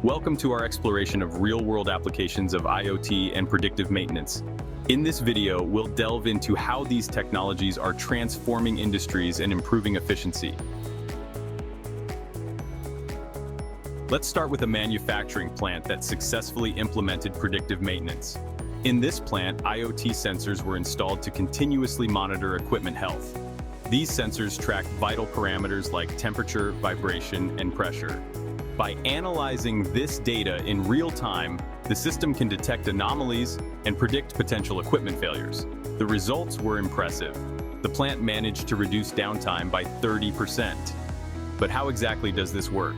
Welcome to our exploration of real-world applications of IoT and predictive maintenance. In this video, we'll delve into how these technologies are transforming industries and improving efficiency. Let's start with a manufacturing plant that successfully implemented predictive maintenance. In this plant, IoT sensors were installed to continuously monitor equipment health. These sensors track vital parameters like temperature, vibration, and pressure. By analyzing this data in real time, the system can detect anomalies and predict potential equipment failures. The results were impressive. The plant managed to reduce downtime by 30%. But how exactly does this work?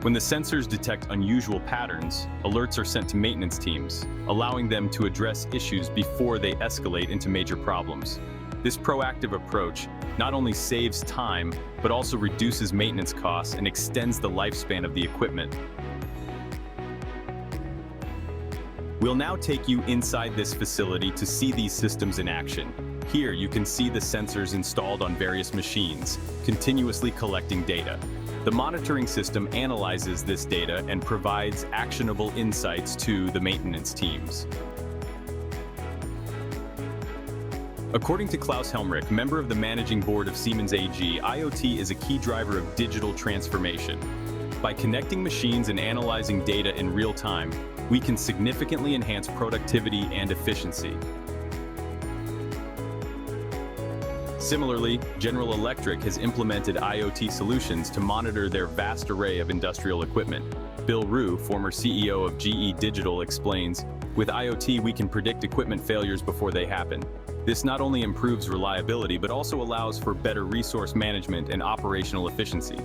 When the sensors detect unusual patterns, alerts are sent to maintenance teams, allowing them to address issues before they escalate into major problems. This proactive approach not only saves time, but also reduces maintenance costs and extends the lifespan of the equipment. We'll now take you inside this facility to see these systems in action. Here you can see the sensors installed on various machines, continuously collecting data. The monitoring system analyzes this data and provides actionable insights to the maintenance teams. According to Klaus Helmrich, member of the managing board of Siemens AG, IoT is a key driver of digital transformation. By connecting machines and analyzing data in real time, we can significantly enhance productivity and efficiency. Similarly, General Electric has implemented IoT solutions to monitor their vast array of industrial equipment. Bill Rue, former CEO of GE Digital, explains, "With IoT, we can predict equipment failures before they happen. This not only improves reliability, but also allows for better resource management and operational efficiency."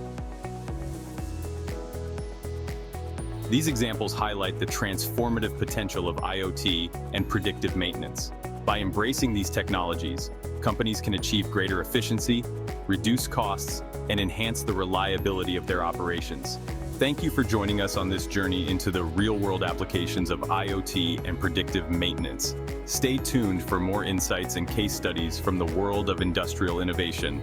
These examples highlight the transformative potential of IoT and predictive maintenance. By embracing these technologies, companies can achieve greater efficiency, reduce costs, and enhance the reliability of their operations. Thank you for joining us on this journey into the real-world applications of IoT and predictive maintenance. Stay tuned for more insights and case studies from the world of industrial innovation.